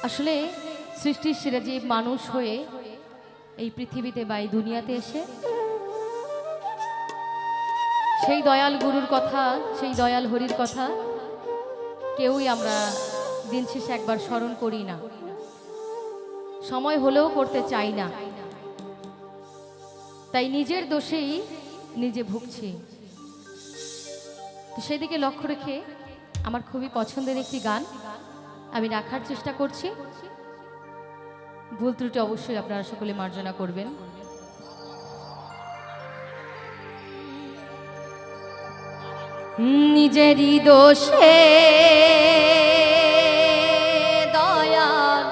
আসলে সৃষ্টির সেরা জীব মানুষ হয়ে এই পৃথিবীতে বা এই দুনিয়াতে এসে সেই দয়াল গুরুর কথা, সেই দয়াল হরির কথা কেউই আমরা দিন শেষে একবার স্মরণ করি না, সময় হলেও করতে চাই না। তাই নিজের দোষেই নিজে ভুগছি। তো সেদিকে লক্ষ্য রেখে আমার খুবই পছন্দের একটি গান আমি রাখার চেষ্টা করছি। ভুল ত্রুটি অবশ্যই আপনারা সকলে মার্জনা করবেন। নিজেরই দোষে দয়াল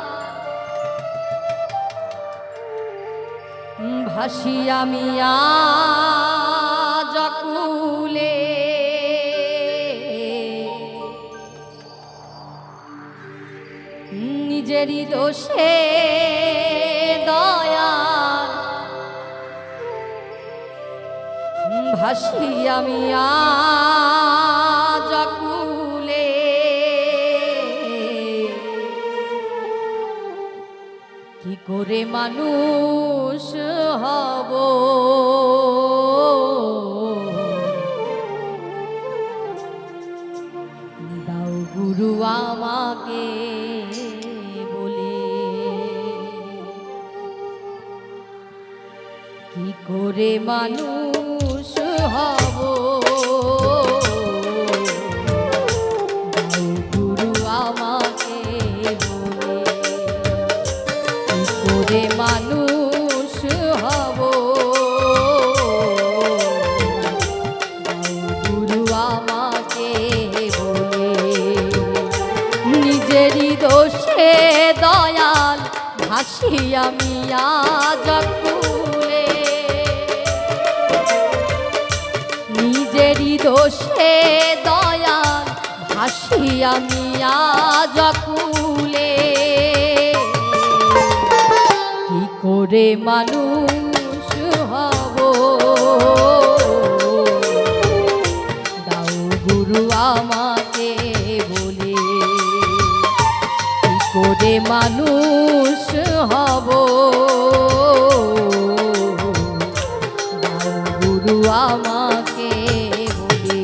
ভাসি আমি আজ আকুলে, নিজেরই দোষে দয়াল ভাসি আমি আজ আকুলে, কি করে মানুষ হব দাও গুরু আমাকে বলে, কি করে মানুষ হব দাও গুরু আমাকে বলে, কি করে মানুষ হব দাও গুরু আমাকে বলে, নিজেরই দোষে দয়াল ভাসি আমি আজ আকুলে, নিজেরই দোষে দয়াল ভাসি আমি আজ আকুলে, কি করে মানুষ হব দাও গুরু আমাকে বলে, কি করে মানুষ হব দাও গুরু আমাকে বলে।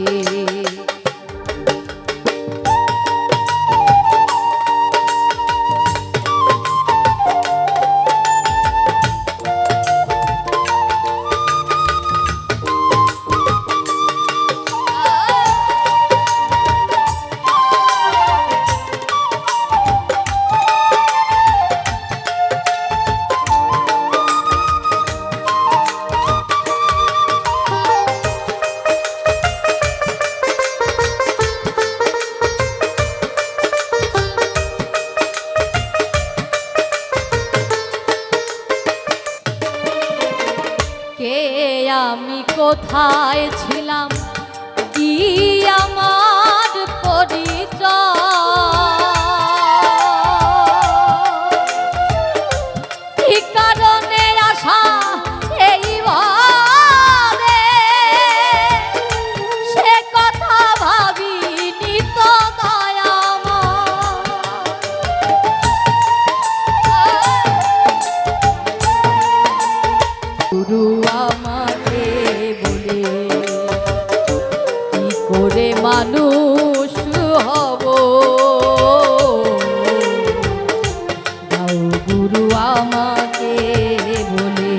কে আমি কোথায় ছিলাম কি আমার পরিচয়, কি কারণে আশা এই ভাবে সে কথা ভাবিনি তো গুরু আমাকে বলে, কি করে মানুষ হব দাও গুরু আমাকে বলে।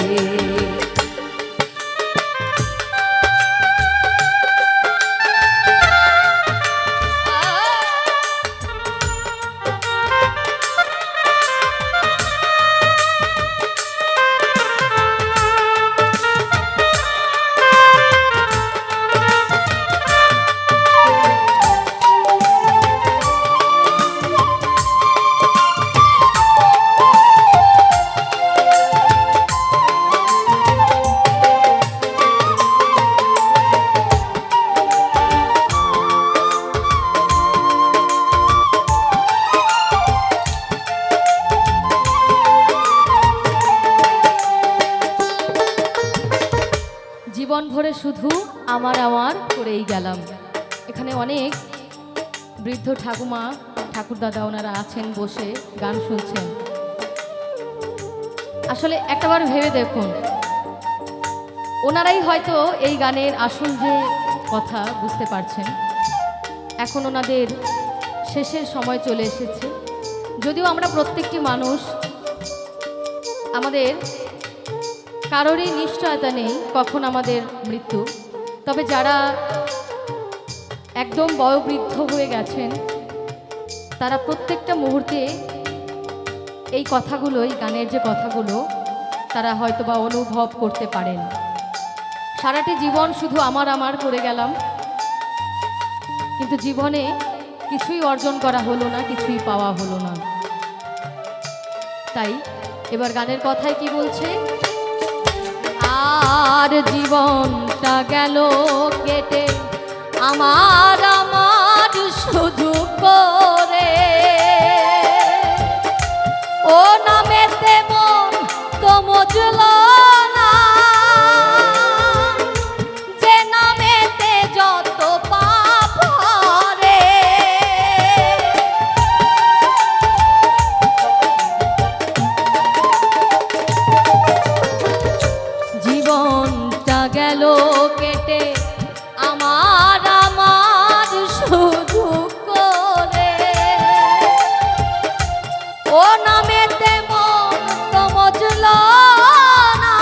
জীবন ভরে শুধু আমার আমার করেই গেলাম। এখানে অনেক বৃদ্ধ ঠাকুমা ঠাকুরদাদা ওনারা আছেন বসে গান শুনছেন। আসলে একটাবার ভেবে দেখুন, ওনারাই হয়তো এই গানের আসল যে কথা বুঝতে পারছেন। এখন ওনাদের শেষের সময় চলে এসেছে। যদিও আমরা প্রত্যেকটি মানুষ, আমাদের কারোরই নিশ্চয়তা নেই কখন আমাদের মৃত্যু, তবে যারা একদম বয়োবৃদ্ধ হয়ে গেছেন তারা প্রত্যেকটা মুহূর্তে এই কথাগুলো, এই গানের যে কথাগুলো তারা হয়তোবা অনুভব করতে পারেন। সারাটি জীবন শুধু আমার আমার করে গেলাম, কিন্তু জীবনে কিছুই অর্জন করা হলো না, কিছুই পাওয়া হলো না। তাই এবার গানের কথায় কি বলছে, আর জীবনটা গেল কেটে আমার আমার শুধু করে, ও নামেতে মন তো মজল না, যে নামেতে যত পাপ হরে। জীবনটা গেল কেটে আমার আমার শুধু করে, ও নামেতে মন তো মজল না,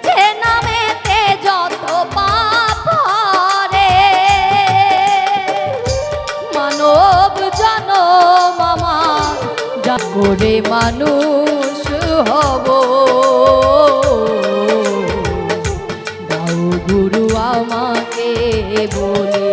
যে নামেতে যত পাপ হরে। মানব জনম আমার যা করে মানুষ হব, দাও গুরু আমাকে বলে।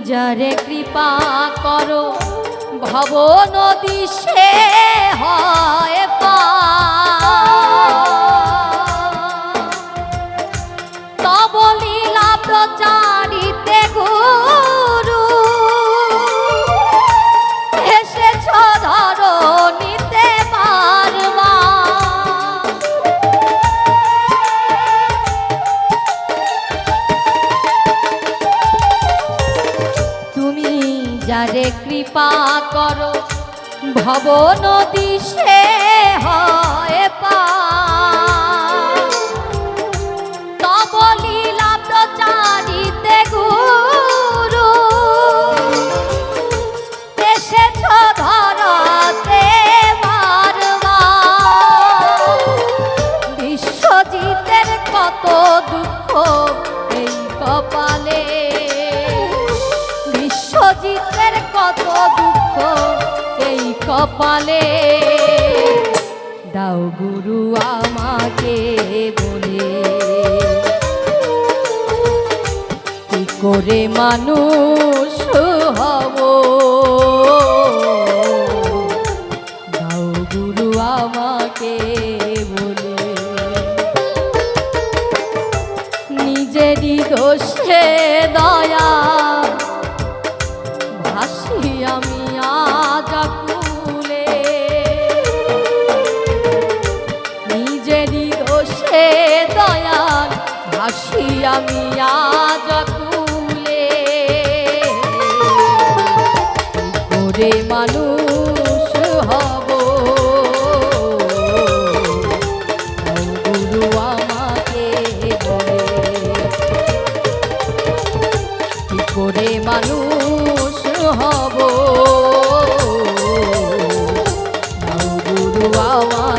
যারে কৃপা করো ভব নদী সে হয় তব লীলা প্রচারিতে গুরু এসেছ ধরণীতে বারবার। তুমি যারে কৃপা করো ভব নদী সে হয় তব লীলা প্রচারিতে গুরু এসেছ ধরাতে বারবার। বিশ্বজিতের কত দুঃখ এই কপালে, বিশ্বজিতের কত দুঃখ এই কপালে, দাও গুরু আমাকে বলে কি করে মানুষ হব, দাও গুরু আমাকে বলে। নিজেরই দোষে দয়া ভাসি আমি আজ আকুলে, নিজেরই দোষে দয়াল ভাসি আমি আজ আকুলে। করে মানুষ হব, গুরু আমাকে বলে কি করে মানুষ হব, গুরু আমার